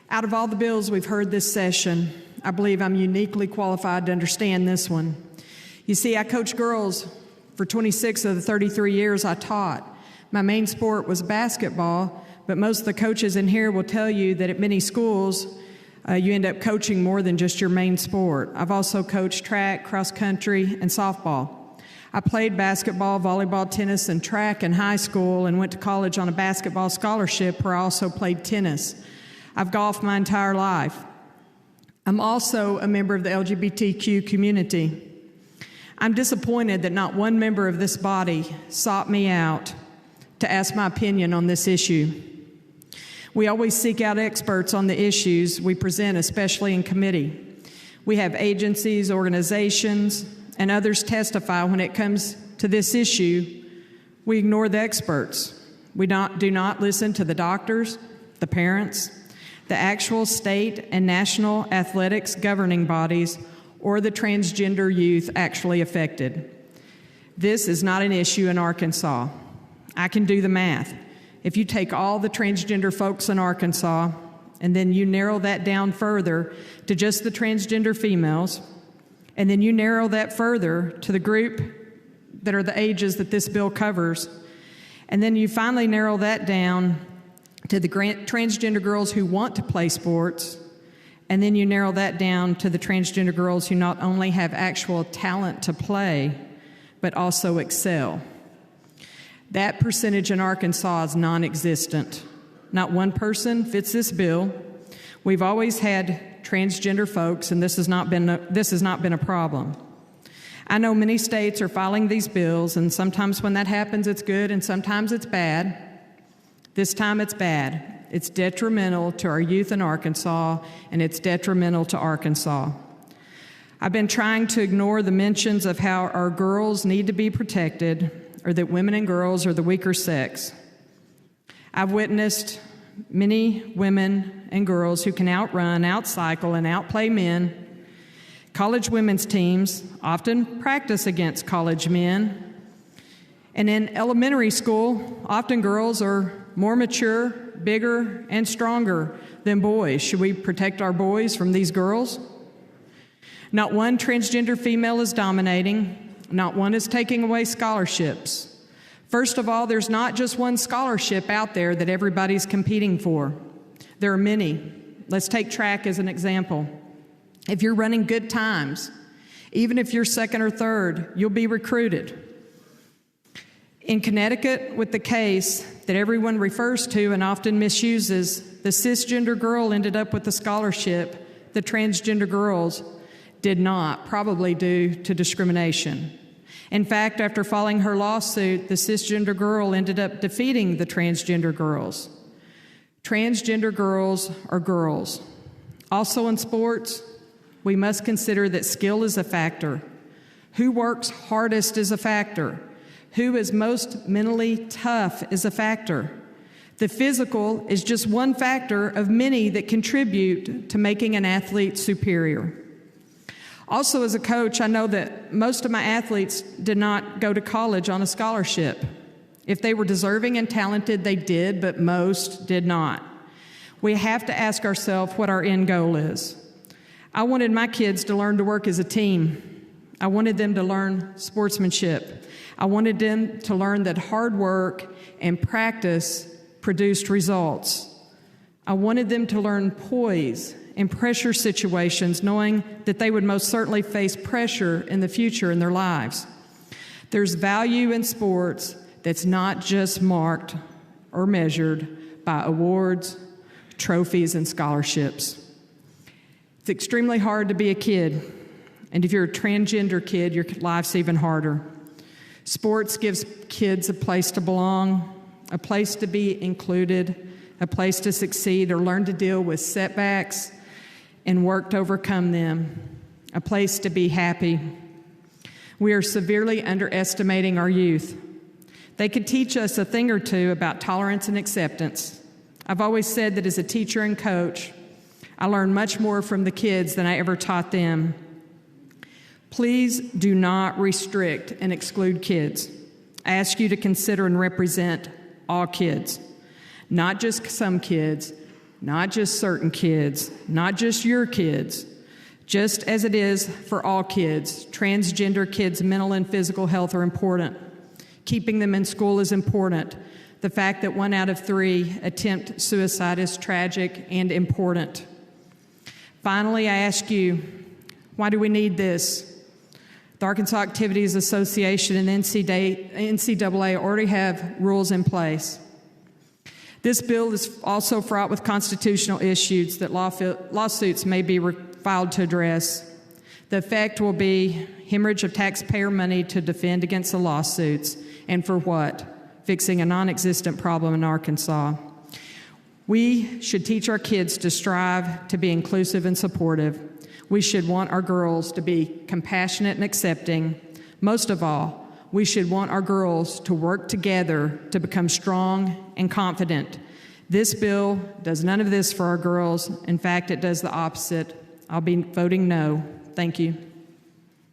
Out of all the bills we've heard this session, I believe I'm uniquely qualified to understand this one. You see, I coached girls for 26 of the 33 years I taught. My main sport was basketball, but most of the coaches in here will tell you that at many schools, you end up coaching more than just your main sport. I've also coached track, cross country, and softball. I played basketball, volleyball, tennis, and track in high school and went to college on a basketball scholarship where I also played tennis. I've golfed my entire life. I'm also a member of the LGBTQ community. I'm disappointed that not one member of this body sought me out to ask my opinion on this issue. We always seek out experts on the issues we present, especially in committee. We have agencies, organizations, and others testify when it comes to this issue. We ignore the experts. We do not listen to the doctors, the parents, the actual state and national athletics governing bodies, or the transgender youth actually affected. This is not an issue in Arkansas. I can do the math. If you take all the transgender folks in Arkansas and then you narrow that down further to just the transgender females, and then you narrow that further to the group that are the ages that this bill covers, and then you finally narrow that down to the transgender girls who want to play sports, and then you narrow that down to the transgender girls who not only have actual talent to play, but also excel. That percentage in Arkansas is non-existent. Not one person fits this bill. We've always had transgender folks, and this has not been a problem. I know many states are filing these bills, and sometimes when that happens, it's good, and sometimes it's bad. This time it's bad. It's detrimental to our youth in Arkansas, and it's detrimental to Arkansas. I've been trying to ignore the mentions of how our girls need to be protected, or that women and girls are the weaker sex. I've witnessed many women and girls who can outrun, outcycle, and outplay men. College women's teams often practice against college men. And in elementary school, often girls are more mature, bigger, and stronger than boys. Should we protect our boys from these girls? Not one transgender female is dominating. Not one is taking away scholarships. First of all, there's not just one scholarship out there that everybody's competing for. There are many. Let's take track as an example. If you're running good times, even if you're second or third, you'll be recruited. In Connecticut, with the case that everyone refers to and often misuses, the cisgender girl ended up with a scholarship. The transgender girls did not, probably due to discrimination. In fact, after filing her lawsuit, the cisgender girl ended up defeating the transgender girls. Transgender girls are girls. Also in sports, we must consider that skill is a factor. Who works hardest is a factor. Who is most mentally tough is a factor. The physical is just one factor of many that contribute to making an athlete superior. Also, as a coach, I know that most of my athletes did not go to college on a scholarship. If they were deserving and talented, they did, but most did not. We have to ask ourselves what our end goal is. I wanted my kids to learn to work as a team. I wanted them to learn sportsmanship. I wanted them to learn that hard work and practice produced results. I wanted them to learn poise in pressure situations, knowing that they would most certainly face pressure in the future in their lives. There's value in sports that's not just marked or measured by awards, trophies, and scholarships. It's extremely hard to be a kid, and if you're a transgender kid, your life's even harder. Sports gives kids a place to belong, a place to be included, a place to succeed or learn to deal with setbacks and work to overcome them, a place to be happy. We are severely underestimating our youth. They could teach us a thing or two about tolerance and acceptance. I've always said that as a teacher and coach, I learned much more from the kids than I ever taught them. Please do not restrict and exclude kids. I ask you to consider and represent all kids, not just some kids. not just certain kids, not just your kids. Just as it is for all kids, transgender kids' mental and physical health are important. Keeping them in school is important. The fact that 1 out of 3 attempt suicide is tragic and important. Finally, I ask you, why do we need this? The Arkansas Activities Association and NCAA already have rules in place. This bill is also fraught with constitutional issues that lawsuits may be filed to address. The effect will be hemorrhage of taxpayer money to defend against the lawsuits. And for what? Fixing a non-existent problem in Arkansas. We should teach our kids to strive to be inclusive and supportive. We should want our girls to be compassionate and accepting. Most of all, we should want our girls to work together to become strong and confident. This bill does none of this for our girls. In fact, it does the opposite. I'll be voting no. Thank you.